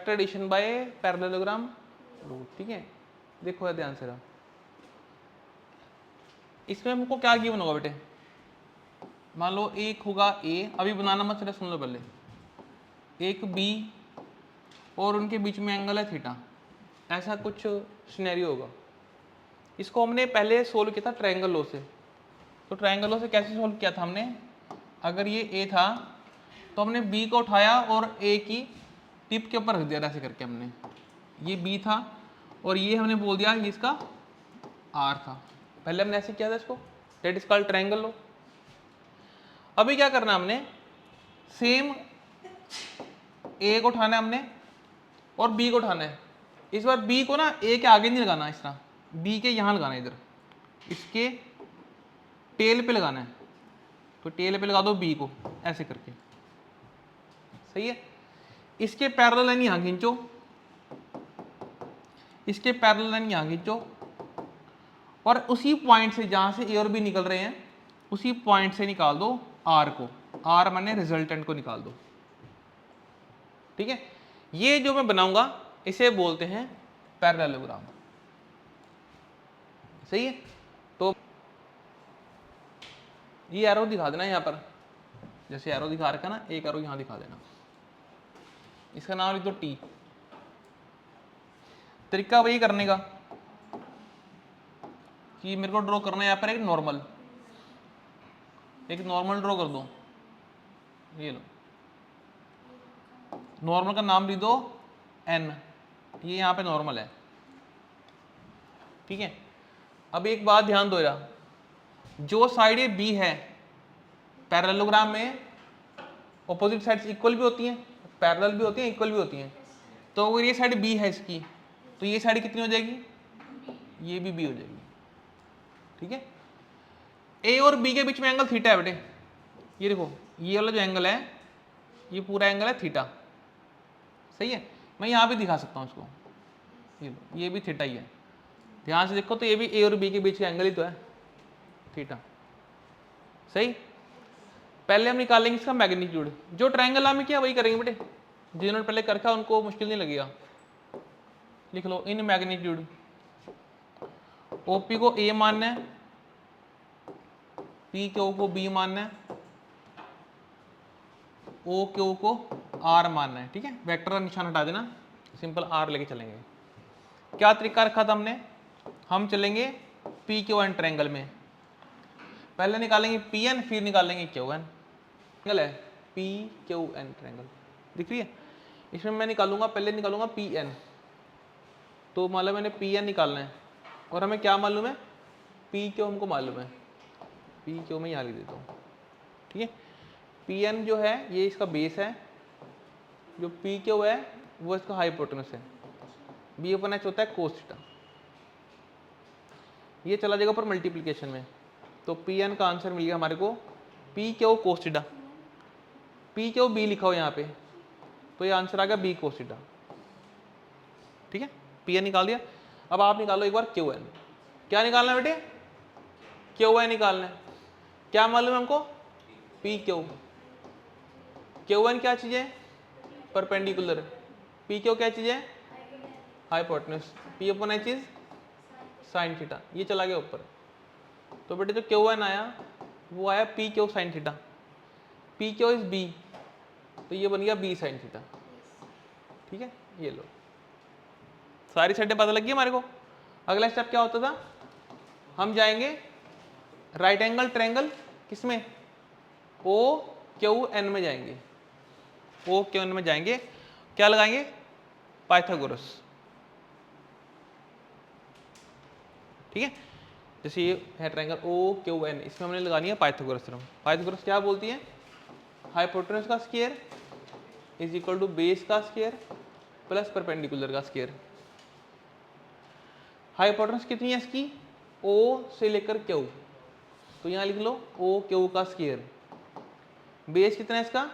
Vector addition by parallelogram rule. ठीक है, देखो ध्यान से रहा, इसमें हमको क्या गिवन होगा बेटे, मान लो एक होगा ए, अभी बनाना मत चले, सुन लो पहले, एक बी और उनके बीच में एंगल है थीटा, ऐसा कुछ सिनेरियो होगा। इसको हमने पहले सोल्व किया था ट्रायंगल लॉ से। तो ट्रायंगल लॉ से कैसे सोल्व किया था हमने, अगर ये ए था तो हमने बी को उठाया और ए की टिप के ऊपर रख दिया, ऐसे करके हमने, ये बी था और ये हमने बोल दिया ये इसका आर था। पहले हमने ऐसे किया था इसको, that is called triangle law. अभी क्या करना है हमने, सेम ए को उठाना है हमने और बी को उठाना है। इस बार बी को ना ए के आगे नहीं लगाना, इस तरह बी के यहाँ लगाना है, इधर इसके टेल पे लगाना है। तो टेल पे लगा दो बी को ऐसे करके, सही है। इसके पैरेलल लाइन यहाँ खींचो, इसके पैरेलल लाइन यहाँ खींचो और उसी पॉइंट से जहाँ से ए और बी निकल रहे हैं उसी पॉइंट से निकाल दो आर को, आर माने रिजल्टेंट को निकाल दो। ठीक है, ये जो मैं बनाऊंगा इसे बोलते हैं पैरेललोग्राम, सही है। तो ये एरो दिखा देना यहाँ पर, जैसे एरो दिखा रखा ना, एक एरो यहाँ दिखा देना, इसका नाम लिख दो टी। तरीका वही करने का कि मेरे को ड्रॉ करना है यहाँ पर एक नॉर्मल ड्रॉ कर दो, ये लो, नॉर्मल का नाम लिख दो एन, ये यहाँ पे नॉर्मल है। ठीक है, अब एक बात ध्यान दो यार, जो साइड ये बी है पैरेललोग्राम में ऑपोजिट साइड्स इक्वल भी होती हैं, पैरेलल भी होती हैं, इक्वल भी होती हैं। तो अगर ये साइड बी है इसकी, तो ये साइड कितनी हो जाएगी, ये भी बी हो जाएगी। ठीक है, ए और बी के बीच में एंगल थीटा है बेटे, ये देखो ये वाला जो एंगल है ये पूरा एंगल है थीटा, सही है। मैं यहाँ भी दिखा सकता हूँ इसको, ये भी थीटा ही है, ध्यान से देखो, तो ये भी ए और बी के बीच का एंगल ही तो है थीटा, सही। पहले हम निकालेंगे इसका मैग्नीट्यूड, जो ट्रायंगल में किया वही करेंगे बेटे, जिन्होंने पहले कर रखा उनको मुश्किल नहीं लगेगा। लिख लो इन मैग्नीट्यूड, ओपी को ए मानना है, पी क्यू को बी मानना है, ओ क्यू को आर मानना है। ठीक है, वेक्टर का निशान हटा देना, सिंपल आर लेके चलेंगे। क्या तरीका रखा था हमने, हम चलेंगे पी क्यू एन ट्रायंगल में, पहले निकालेंगे पी एन फिर निकालेंगे क्यू एन। ट्रायंगल है पी क्यू एन ट्रायंगल, दिख रही है। इसमें मैं निकालूंगा, पहले निकालूंगा पी एन, तो मान लो मैंने पी एन निकालना है और हमें क्या मालूम है, पी क्यू हमको मालूम है, पी क्यू में यहाँ लिख देता हूँ। ठीक है, पी एन जो है ये इसका बेस है, जो पी क्यू है वो इसका हाइपोटेनस है, बी अपन एच होता है कोस थीटा, ये चला जाएगा ऊपर मल्टीप्लिकेशन में। तो पी एन का आंसर मिल गया हमारे को P Q cos theta, P Q B लिखा हो यहाँ पे, तो ये आंसर आ गया बी कोस थीटा। ठीक है, पी एन निकाल दिया। अब आप निकालो एक बार क्यू एन, क्या निकालना है बेटे, क्यू एन निकालना है। क्या मालूम है हमको, पी क्यू, क्यू एन क्या चीज है, परपेंडिकुलर, पी क्यू क्या चीज है, hypotenuse, P upon H is sine theta, ये चला गया ऊपर। तो बेटे जो क्यू एन आया वो आया P Q sine theta, P Q is B, तो ये बन गया बी साइन थीटा। ठीक है, ये लो, सारी साइडें पता लग गई हमारे को। अगला स्टेप क्या होता था, हम जाएंगे राइट एंगल ट्रायंगल किसमें, ओ क्यू एन में जाएंगे, ओ क्यू एन में जाएंगे, क्या लगाएंगे, पाइथागोरस। ठीक है, जैसे ये है ट्रायंगल ओ क्यू एन, इसमें हमने लगानी है पाइथागोरस थ्योरम। पाइथागोरस क्या बोलती है, हाइपोटेनस का square is equal to base का स्क्वायर प्लस परपेंडिकुलर का स्क्वायर। हाइपोटेनस कितनी है इसकी, ओ से लेकर क्यू, तो यहाँ लिख लो ओ क्यू का स्क्वायर। बेस कितना है इसका,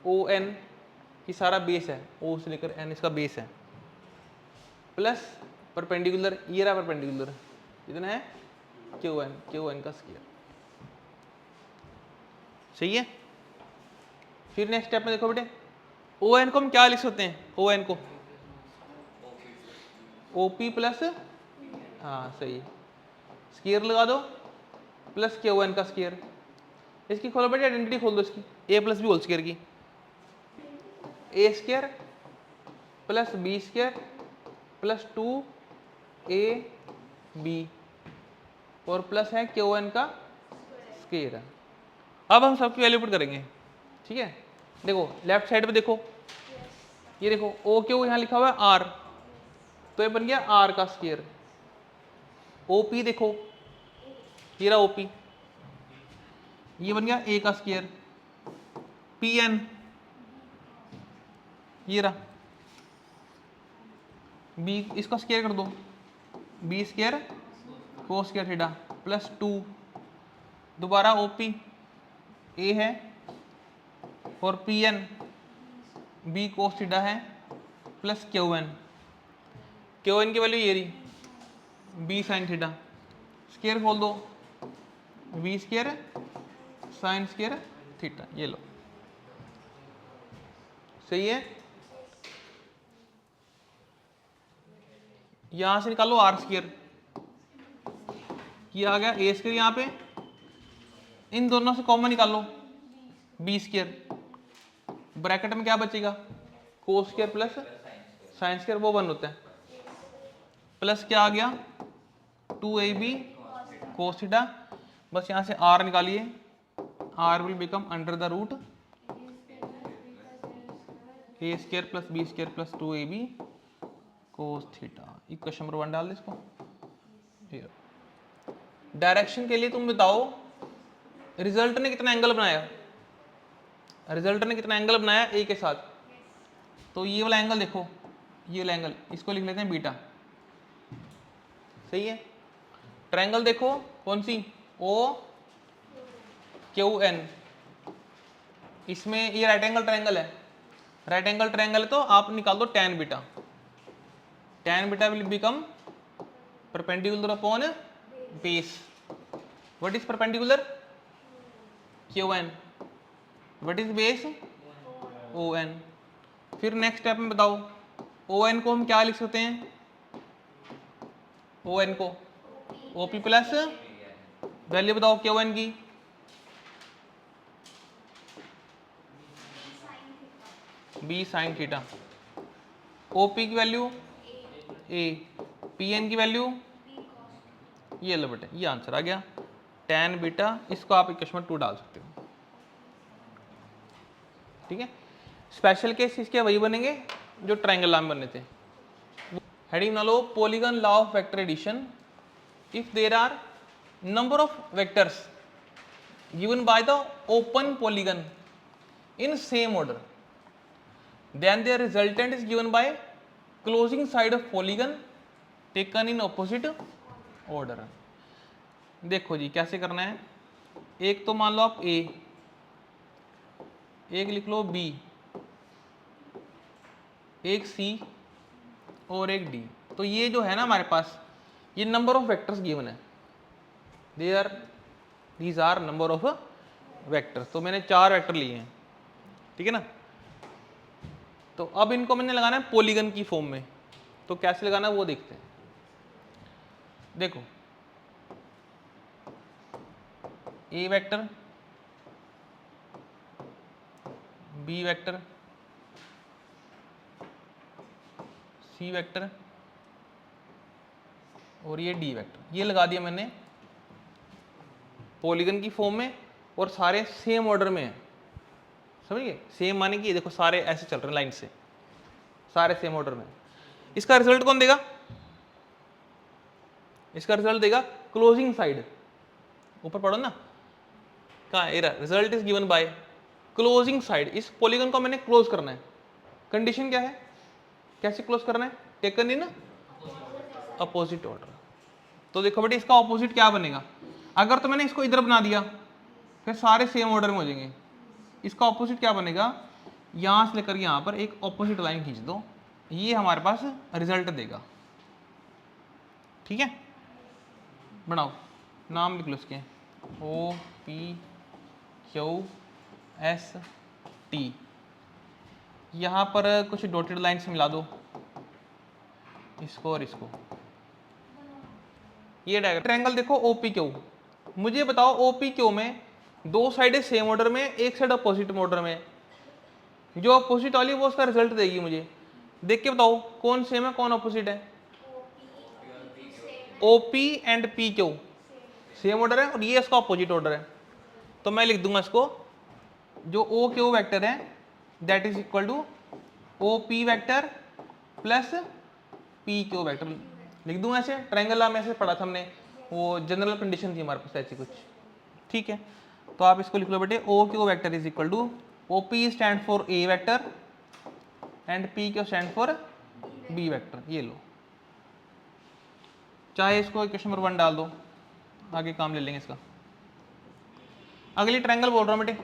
ओ एन, की सारा बेस है, ओ से लेकर एन इसका बेस है, प्लस परपेंडिकुलर, ये रहा परपेंडिकुलर, कितना है क्यू एन का स्क्वायर। सही है। फिर नेक्स्ट स्टेप में देखो बेटे, ओ एन को हम क्या लिख सकते हैं, ओ एन को ओ पी प्लस, हाँ सही, स्केयर लगा दो प्लस के ओ एन का स्केयर। इसकी खोलो बेटे आइडेंटिटी खोल दो इसकी, A plus B whole square की, A square plus B square plus 2 A B और प्लस है के ओ एन का स्केयर। अब हम सबकी वैल्यू पुट करेंगे, ठीक है। देखो लेफ्ट साइड पे देखो, ये देखो ओ क्यू यहाँ लिखा हुआ है आर, तो ये बन गया आर का स्केयर। ओपी देखो, ये रहा ओपी, ये बन गया ए का स्केयर। पी एन ये रहा, बी इसका स्केयर कर दो, बी स्केयर को स्केयर थीटा प्लस 2, दोबारा ओपी ए है और P N B cos theta है plus Q N, Q N की वैल्यू ये रही बी साइन थीटा, स्केयर खोल दो V square sine square theta, ये लो सही है। यहां से निकालो आर स्केयर, ये आ गया ए स्केयर, यहां पे इन दोनों से कॉमन निकालो बी स्केयर, ब्रैकेट में क्या बचेगा cos square plus sine square, वो 1 होता है, प्लस क्या आ गया 2ab कोस थीटा, बस यहां से आर निकालिए, R will become under the root A square plus B square plus 2ab cos theta. Equation number 1 डाल दे इसको। डायरेक्शन के लिए तुम बताओ रिजल्ट ने कितना एंगल बनाया, रिजल्ट ने कितना एंगल बनाया ए के साथ, तो ये वाला एंगल देखो, ये वाला एंगल इसको लिख लेते हैं बीटा, सही है। ट्रायंगल देखो कौन सी, ओ क्यू एन, इसमें ये राइट एंगल ट्रायंगल है, राइट एंगल ट्रायंगल है तो आप निकाल दो tan beta, tan beta will become perpendicular upon base. What is perpendicular Q N, what is base O N. फिर नेक्स्ट स्टेप में बताओ ओ एन को हम क्या लिख सकते हैं, ओ एन को ओ पी प्लस वैल्यू बताओ क्यू एन की, B sine theta, O P की वैल्यू ए, पी एन की वैल्यू ये लो बेटे, ये आंसर आ गया टैन बीटा। इसको आप इक्वेशन 2 डाल सकते हो, ठीक है। स्पेशल केस इसके वही बनेंगे जो ट्रायंगल लॉ में बने थे। हेडिंग ना लो polygon law of vector addition, if there are number of vectors given by the open polygon in same order, then their resultant is given by closing side of polygon taken in opposite order। देखो जी कैसे करना है, एक तो मान लो आप ए, एक लिख लो बी, एक सी और एक डी। तो ये जो है ना हमारे पास, ये नंबर ऑफ वेक्टर्स गिवन है, these are number of vectors. तो मैंने 4 वेक्टर लिए हैं, ठीक है ना। तो अब इनको मैंने लगाना है पॉलीगन की फॉर्म में, तो कैसे लगाना है वो देखते हैं। देखो ए vector, B vector, C vector और ये डी वेक्टर, ये लगा दिया मैंने पॉलीगन की फॉर्म में और सारे सेम ऑर्डर में हैं, समझिए। सेम माने कि देखो सारे ऐसे चल रहे हैं लाइन से, सारे सेम ऑर्डर में। इसका रिजल्ट कौन देगा, इसका रिजल्ट देगा क्लोजिंग साइड, ऊपर पढ़ो ना, कहाँ result is given by closing side. इस पॉलीगन को मैंने क्लोज करना है, कंडीशन क्या है, कैसे क्लोज करना है, टेकन इन अपोजिट ऑर्डर। तो देखो बेटे इसका ऑपोजिट क्या बनेगा, अगर तो मैंने इसको इधर बना दिया फिर सारे सेम ऑर्डर में हो जाएंगे, इसका ऑपोजिट क्या बनेगा, यहां से लेकर यहां पर एक ऑपोजिट लाइन खींच दो, ये हमारे पास रिजल्ट देगा, ठीक है। बनाओ, नाम लिख लो इसके, O P Q S T. यहाँ पर कुछ डॉटेड लाइन्स मिला दो, इसको और इसको। ये डायग्राम ट्रायंगल देखो ओपी क्यू। मुझे बताओ ओपी क्यू में दो साइडें सेम ऑर्डर में, एक साइड अपोजिट ऑर्डर में, जो अपोजिट वाली वो उसका रिजल्ट देगी। मुझे देख के बताओ कौन सेम है कौन अपोजिट है। OP and P Q same order है और ये इसका अपोजिट ऑर्डर है। तो मैं लिख दूंगा इसको, जो ओ क्यू वेक्टर है that is equal to O P vector plus P Q vector लिख दूंगा ऐसे। ट्रायंगल में ऐसे पढ़ा था हमने, वो जनरल कंडीशन थी हमारे पास ऐसी कुछ, ठीक है। तो आप इसको लिख लो बेटे, O Q vector is equal to O P stand for A vector and P Q stand for B vector. ये लो, चाहे इसको इक्वेशन नंबर 1 डाल दो, आगे काम ले लेंगे इसका। अगली ट्रायंगल बोल रहा हूँ बेटे,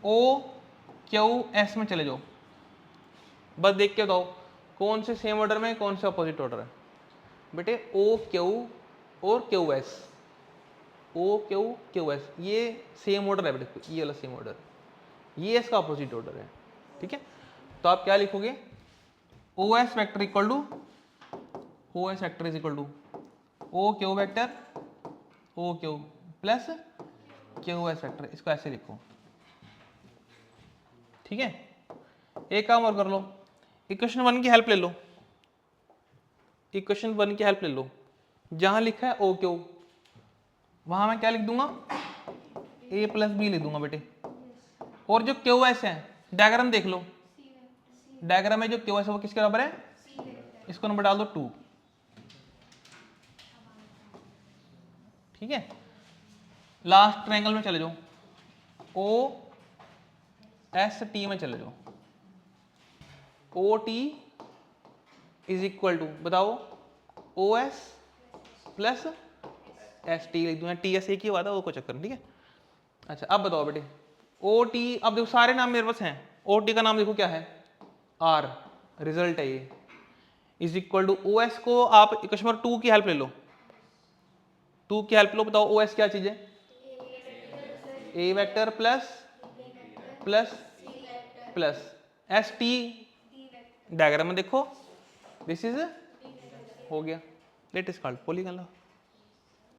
ओ क्यू एस में चले जाओ, बस देख के बताओ कौन से सेम ऑर्डर में कौन से अपोजिट ऑर्डर है। बेटे ओ क्यू और Q S, O Q Q S ये सेम ऑर्डर है बेटे, ये वाला सेम ऑर्डर, ये इसका अपोजिट ऑर्डर है, ठीक है। तो आप क्या लिखोगे, O S vector equal to O S vector is equal to O Q vector O Q plus Q S vector, इसको ऐसे लिखो, ठीक है। एक काम और कर लो, इक्वेशन 1 की हेल्प ले लो, इक्वेशन 1 की हेल्प ले लो। जहां लिखा है ओ क्यू वहां मैं क्या लिख दूंगा, ए प्लस बी लिख दूंगा बेटे। और जो क्यू एस है डायग्राम देख लो, डायग्राम में जो क्यू एस है वो किसके बराबर है, इसको नंबर डाल दो 2, ठीक है। लास्ट ट्रायंगल में चले जाओ, ओ एस टी में चले जाओ, O T is equal to बताओ O S plus S T लिख दूंगा, टी एस एक ही हुआ था वो कोई चक्कर नहीं, ठीक है। अच्छा अब बताओ बेटे ओ टी, अब देखो सारे नाम मेरे पास हैं, ओ टी का नाम देखो क्या है आर, रिजल्ट है ये, is equal to O S को आप इक्वेशन नंबर 2 की हेल्प ले लो, 2 की हेल्प लो, बताओ ओ एस क्या चीज है, A vector plus plus plus S T, diagram में देखो दिस इज हो गया, let is called polygon law.